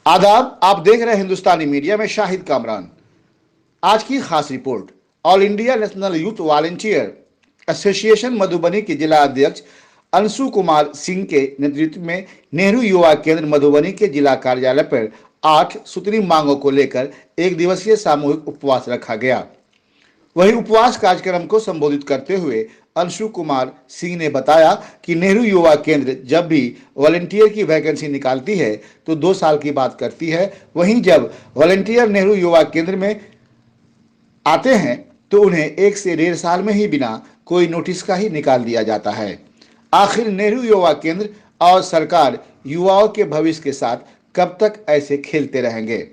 आदाब, आप देख रहे हैं हिंदुस्तानी मीडिया में शाहिद कामरान। आज की खास report. All India national youth volunteer association Madhubani के जिला अध्यक्ष अंशु कुमार सिंह के नेतृत्व में नेहरू युवा केंद्र मधुबनी के जिला कार्यालय पर 8 सूत्री मांगों को लेकर एक दिवसीय सामूहिक उपवास रखा गया। वहीं उपवास कार्यक्रम को संबोधित करते हुए अंशु कुमार सिंह ने बताया कि नेहरू युवा केंद्र जब भी वॉलंटियर की वैकेंसी निकालती है तो 2 साल की बात करती है। वहीं जब वॉलंटियर नेहरू युवा केंद्र में आते हैं तो उन्हें 1 से 1.5 साल में ही बिना कोई नोटिस का ही निकाल दिया जाता है। आखिर नेहरू युवा केंद्र और सरकार युवाओं के भविष्य के साथ कब तक ऐसे खेलते रहेंगे,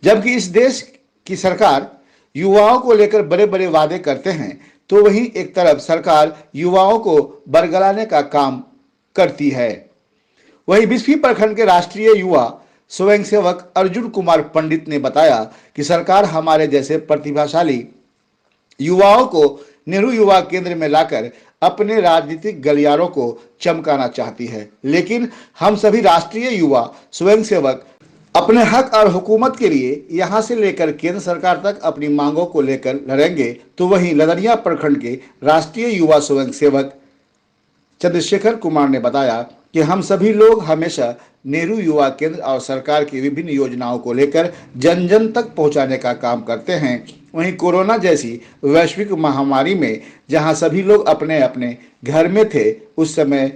जबकि इस देश की सरकार युवाओं को लेकर बड़े बड़े वादे करते हैं तो वहीं एक तरफ सरकार युवाओं को बरगलाने का काम करती है। वहीं बिस्फी प्रखंड के राष्ट्रीय युवा स्वयंसेवक अर्जुन कुमार पंडित ने बताया कि सरकार हमारे जैसे प्रतिभाशाली युवाओं को नेहरू युवा केंद्र में लाकर अपने राजनीतिक गलियारों को चमकाना चाहती है, लेकिन हम सभी राष्ट्रीय युवा स्वयंसेवक अपने हक और हुकूमत के लिए यहां से लेकर केंद्र सरकार तक अपनी मांगों को लेकर लड़ेंगे। तो वहीं लदनिया प्रखंड के राष्ट्रीय युवा स्वयंसेवक चंद्रशेखर कुमार ने बताया कि हम सभी लोग हमेशा नेहरू युवा केंद्र और सरकार की विभिन्न योजनाओं को लेकर जन जन तक पहुंचाने का काम करते हैं। वहीं कोरोना जैसी वैश्विक महामारी में जहां सभी लोग अपने अपने घर में थे, उस समय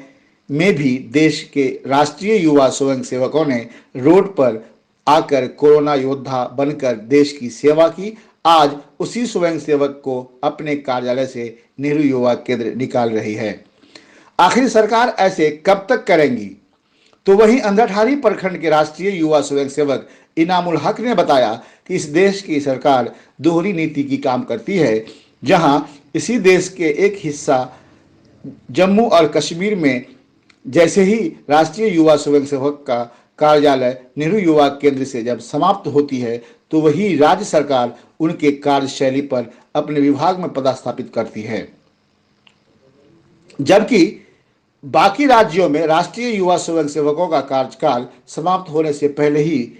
में भी देश के राष्ट्रीय युवा स्वयंसेवकों ने रोड पर आकर कोरोना योद्धा बनकर देश की सेवा की। आज उसी स्वयंसेवक को अपने कार्यालय से नेहरू युवा केंद्र निकाल रही है। आखिर सरकार ऐसे कब तक करेंगी? तो वहीं अंधाठारी प्रखंड के राष्ट्रीय युवा स्वयंसेवक इनामुल हक ने बताया कि इस देश की सरकार दोहरी नीति की काम करती है, जहां इसी देश के एक हिस्सा जम्मू और कश्मीर में जैसे ही राष्ट्रीय युवा स्वयंसेवक का कार्यालय नेहरू युवा केंद्र से जब समाप्त होती है तो वही राज्य सरकार उनके कार्यशैली पर अपने विभाग में पदस्थापित करती है, जबकि बाकी राज्यों में राष्ट्रीय युवा स्वयंसेवकों का कार्यकाल समाप्त होने से पहले ही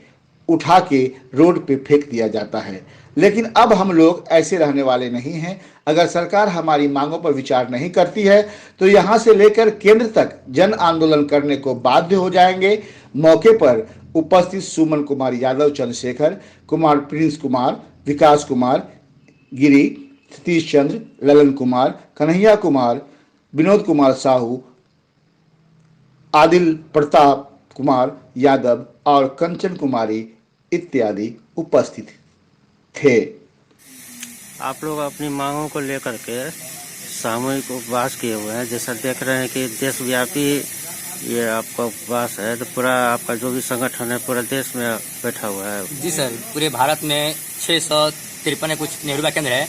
उठा के रोड पे फेंक दिया जाता है। लेकिन अब हम लोग ऐसे रहने वाले नहीं हैं। अगर सरकार हमारी मांगों पर विचार नहीं करती है तो यहां से लेकर केंद्र तक जन आंदोलन करने को बाध्य हो जाएंगे। मौके पर उपस्थित सुमन कुमार यादव, चंद्रशेखर कुमार, प्रिंस कुमार, विकास कुमार गिरी, सतीश चंद्र, ललन कुमार, कन्हैया कुमार, विनोद कुमार साहू, आदिल प्रताप कुमार यादव और कंचन कुमारी इत्यादि उपस्थित थे। आप लोग अपनी मांगों को लेकर के सामूहिक उपवास किए हुए हैं। जैसा देख रहे हैं कि देशव्यापी ये आपका उपवास है, तो पूरा आपका जो भी संगठन है पूरा देश में बैठा हुआ है। जी सर, पूरे भारत में 653 कुछ नेहरू केंद्र है।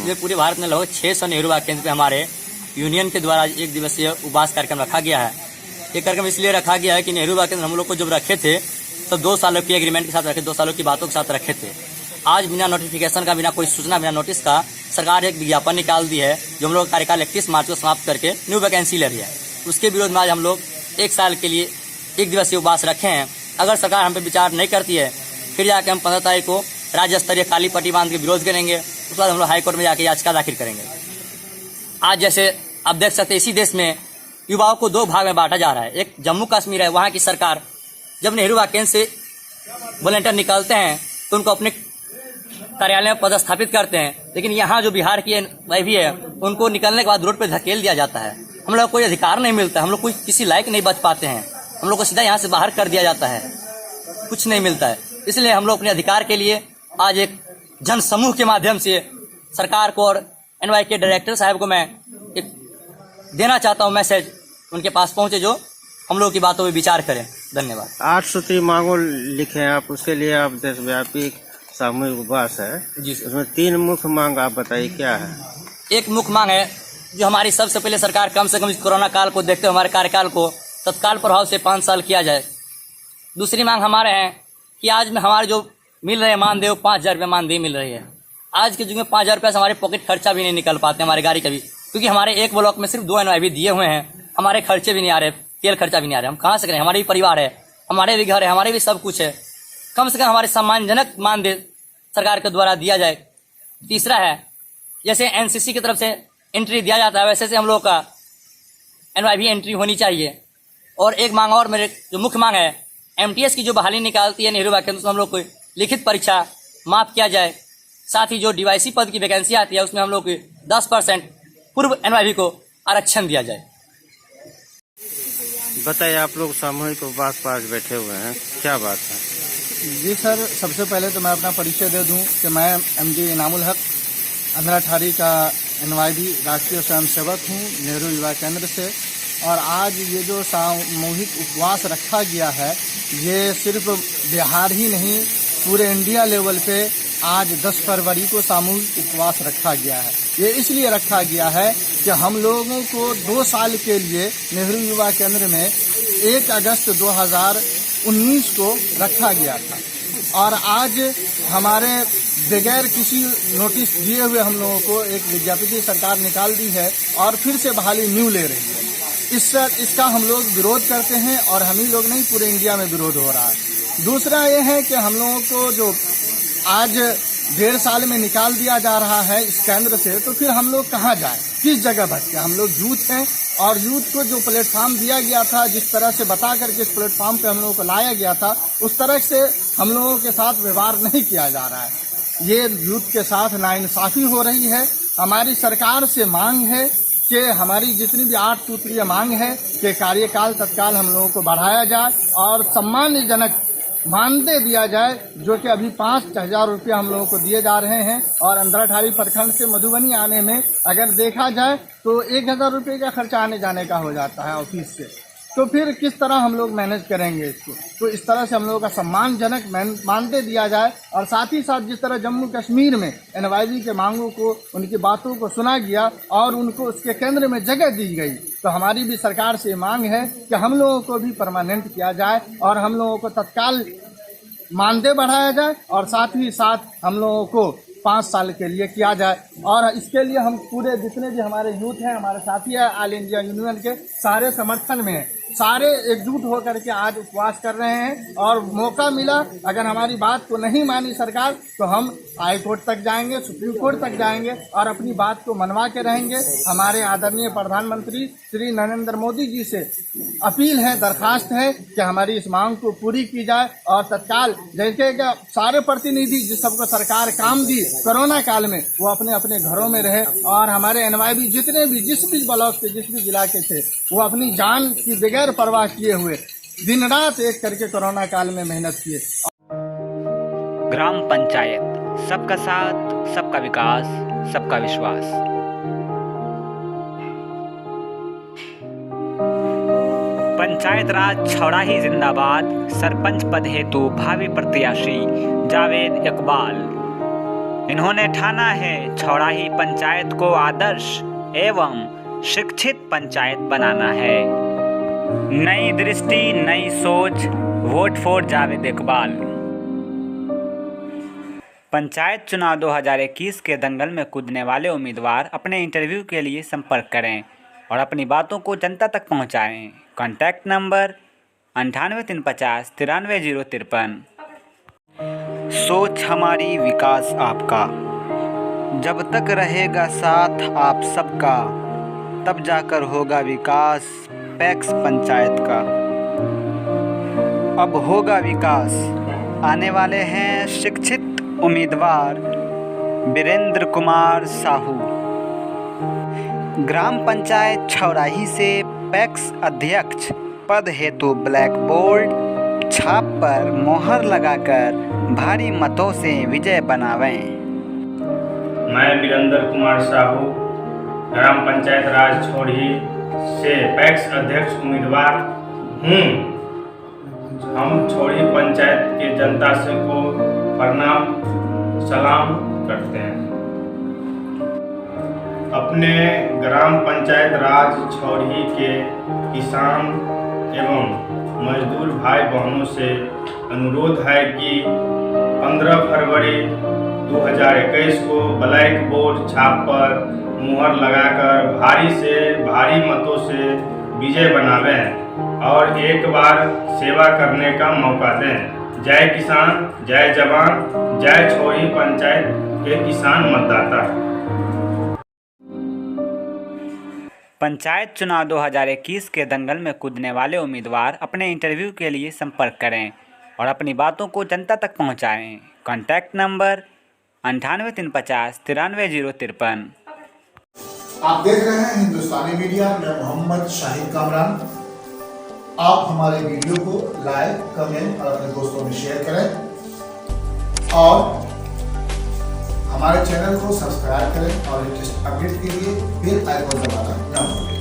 ये पूरे भारत में लगभग 600 नेहरू केंद्र पे हमारे यूनियन के द्वारा एक दिवसीय उपवास कार्यक्रम रखा गया है। ये कार्यक्रम इसलिए रखा गया है कि नेहरू केंद्र हम लोग को जब रखे थे तो 2 सालों की एग्रीमेंट के साथ रखे, 2 सालों की बातों के साथ रखे थे। आज बिना नोटिफिकेशन का, बिना कोई सूचना, बिना नोटिस का सरकार एक विज्ञापन निकाल दी है जो हम लोग कार्यकाल 31 मार्च को समाप्त करके न्यू वैकेंसी ले रही है। उसके विरोध में आज हम लोग 1 साल के लिए एक दिवसीय उपवास रखे हैं। अगर सरकार हम पे विचार नहीं करती है फिर जाके हम 15 तारीख को राज्य स्तरीय काली पट्टी बांध के विरोध करेंगे। उसके बाद हम लोग हाईकोर्ट में जाके याचिका दाखिल करेंगे। आज जैसे आप देख सकते हैं इसी देश में युवाओं को 2 भाग में बांटा जा रहा है। एक जम्मू कश्मीर है, वहाँ की सरकार जब नेहरू केंद्र से वॉलंटियर निकलते हैं तो उनको अपने कार्यालय में पदस्थापित करते हैं, लेकिन यहाँ जो बिहार की वह भी है उनको निकलने के बाद रोड पर धकेल दिया जाता है। हम लोग को कोई अधिकार नहीं मिलता, हम लोग कोई किसी लायक नहीं बच पाते हैं, हम लोग को सीधा यहाँ से बाहर कर दिया जाता है, कुछ नहीं मिलता है। इसलिए हम लोग अपने अधिकार के लिए आज एक जन समूह के माध्यम से सरकार को और NY के डायरेक्टर साहब को मैं एक देना चाहता हूँ मैसेज, उनके पास पहुँचे जो हम लोग की बातों पर विचार करें। धन्यवाद। 8 सूत्री मांगों लिखे हैं आप, उसके लिए आप देशव्यापी सामूहिक उपवास है जी। उसमें 3 मुख्य मांग आप बताइए क्या है? एक मुख्य मांग है जो हमारी सबसे पहले सरकार कम से कम इस कोरोना काल को देखते हुए हमारे कार्यकाल को तत्काल प्रभाव से 5 साल किया जाए। दूसरी मांग हमारे हैं कि आज में हमारे जो मिल रहे मानदेय 5,000 रुपये मानदेय मिल रही है। आज के युग में 5,000 रुपये से हमारे पॉकेट खर्चा भी नहीं निकल पाते हमारे गाड़ी का भी, क्योंकि हमारे एक ब्लॉक में सिर्फ 2 NY भी दिए हुए हैं। हमारे खर्चे भी नहीं आ रहे, तेल खर्चा भी नहीं आ रहे। हम कहाँ से करें? हमारे भी परिवार है, हमारे भी घर है, हमारे भी सब कुछ है। कम से कम हमारे सम्मानजनक मानदेय सरकार के द्वारा दिया जाए। तीसरा है, जैसे एनसीसी की तरफ से एंट्री दिया जाता है वैसे से हम लोग का एनवाईवी एंट्री होनी चाहिए। और एक मांग और, मेरे जो मुख्य मांग है, एमटीएस की जो बहाली निकालती है नेहरू युवा केंद्र, उसमें हम लोग को लिखित परीक्षा माफ किया जाए। साथ ही जो डीवाईसी पद की वैकेंसी आती है उसमें हम लोग को 10% पूर्व एनवाईवी को आरक्षण दिया जाए। बताइए, आप लोग सामूहिक उपवास पर आज बैठे हुए हैं, क्या बात है? जी सर, सबसे पहले तो मैं अपना परिचय दे दूं कि मैं एमडी इनामुल हक अंधराठारी का एनवाईवी राष्ट्रीय स्वयंसेवक हूं नेहरू युवा केंद्र से। और आज ये जो सामूहिक उपवास रखा गया है, ये सिर्फ बिहार ही नहीं, पूरे इंडिया लेवल पे आज 10 फरवरी को सामूहिक उपवास रखा गया है। ये इसलिए रखा गया है कि हम लोगों को 2 साल के लिए नेहरू युवा केंद्र में 1 अगस्त 2019 को रखा गया था, और आज हमारे बगैर किसी नोटिस दिए हुए हम लोगों को एक विज्ञप्ति सरकार निकाल दी है और फिर से बहाली न्यू ले रही है। इसका हम लोग विरोध करते हैं, और हम ही लोग नहीं, पूरे इंडिया में विरोध हो रहा है। दूसरा ये है कि हम लोगों को जो आज 1.5 साल में निकाल दिया जा रहा है इस केंद्र से, तो फिर हम लोग कहाँ जाएं, किस जगह भटके? हम लोग यूथ हैं, और यूथ को जो प्लेटफॉर्म दिया गया था, जिस तरह से बता करके इस प्लेटफॉर्म पे हम लोगों को लाया गया था, उस तरह से हम लोगों के साथ व्यवहार नहीं किया जा रहा है। ये यूथ के साथ नाइंसाफी हो रही है। हमारी सरकार से मांग है कि हमारी जितनी भी 8 सूत्रीय मांग है कि कार्यकाल तत्काल हम लोगों को बढ़ाया जाए और सम्मानजनक मानदेय दिया जाए, जो कि अभी 5,000 रुपये हम लोगों को दिए जा रहे हैं। और अंधराठारी प्रखंड से मधुबनी आने में अगर देखा जाए तो 1,000 रुपये का खर्चा आने जाने का हो जाता है ऑफिस से, तो फिर किस तरह हम लोग मैनेज करेंगे इसको? तो इस तरह से हम लोगों का सम्मानजनक मानदेय दिया जाए। और साथ ही साथ जिस तरह जम्मू कश्मीर में एनवाईवी के मांगों को, उनकी बातों को सुना गया और उनको उसके केंद्र में जगह दी गई, तो हमारी भी सरकार से मांग है कि हम लोगों को भी परमानेंट किया जाए और हम लोगों को तत्काल मानदेय बढ़ाया जाए, और साथ ही साथ हम लोगों को 5 साल के लिए किया जाए। और इसके लिए हम पूरे जितने भी हमारे यूथ हैं, हमारे साथी हैं, ऑल इंडिया यूनियन के सारे समर्थन में हैं, सारे एकजुट होकर के आज उपवास कर रहे हैं। और मौका मिला, अगर हमारी बात को नहीं मानी सरकार, तो हम हाई कोर्ट तक जाएंगे, सुप्रीम कोर्ट तक जाएंगे और अपनी बात को मनवा के रहेंगे। हमारे आदरणीय प्रधानमंत्री श्री नरेंद्र मोदी जी से अपील है, दरखास्त है कि हमारी इस मांग को पूरी की जाए और तत्काल, जैसे कि सारे प्रतिनिधि जिस सबको सरकार काम दी कोरोना काल में, वो अपने अपने घरों में रहे। और हमारे एनवाईवी जितने भी, जिस भी ब्लॉक के, जिस भी जिला के थे, वो अपनी जान की बगैर परवाह किए हुए दिन रात एक करके कोरोना काल में मेहनत किए। ग्राम पंचायत, सबका साथ, सबका विकास, सबका विश्वास। पंचायत राज छौड़ाही जिंदाबाद। सरपंच पद हेतु भावी प्रत्याशी जावेद इकबाल। इन्होंने ठाना है छौड़ाही पंचायत को आदर्श एवं शिक्षित पंचायत बनाना है। नई दृष्टि, नई सोच, वोट फॉर जावेद इकबाल। पंचायत चुनाव 2021 के दंगल में कूदने वाले उम्मीदवार अपने इंटरव्यू के लिए संपर्क करें और अपनी बातों को जनता तक पहुंचाएं। Contact number 98 350 93 053। सोच हमारी, विकास आपका। जब तक रहेगा साथ आप सबका, तब जाकर होगा विकास पैक्स पंचायत का। अब होगा विकास। आने वाले हैं शिक्षित उम्मीदवार वीरेंद्र कुमार साहू। ग्राम पंचायत छौड़ाही से पैक्स अध्यक्ष पद हेतु ब्लैक बोर्ड छाप पर मोहर लगाकर भारी मतों से विजय बनावें। मैं वीरेंद्र कुमार साहू ग्राम पंचायत राज छौड़ाही से पैक्स अध्यक्ष उम्मीदवार हूँ। हम छौड़ाही पंचायत के जनता से को प्रणाम सलाम करते हैं। अपने ग्राम पंचायत राज छौड़ाही के किसान एवं मजदूर भाई बहनों से अनुरोध है कि 15 फरवरी 2021 को ब्लैक बोर्ड छाप पर मुहर लगाकर भारी मतों से विजय बनावें और एक बार सेवा करने का मौका दें। जय किसान, जय जवान, जय छोरी पंचायत के किसान मतदाता। पंचायत चुनाव 2021 के दंगल में कूदने वाले उम्मीदवार अपने इंटरव्यू के लिए संपर्क करें और अपनी बातों को जनता तक पहुंचाएं। Contact number 98 350 93 053। आप देख रहे हैं हिंदुस्तानी मीडिया में मोहम्मद शाहिद कामरान। आप हमारे वीडियो को लाइक, कमेंट और अपने दोस्तों में शेयर करें और हमारे चैनल को सब्सक्राइब करें और लेटेस्ट अपडेट के लिए बेल आइकन दबाना न भूलें।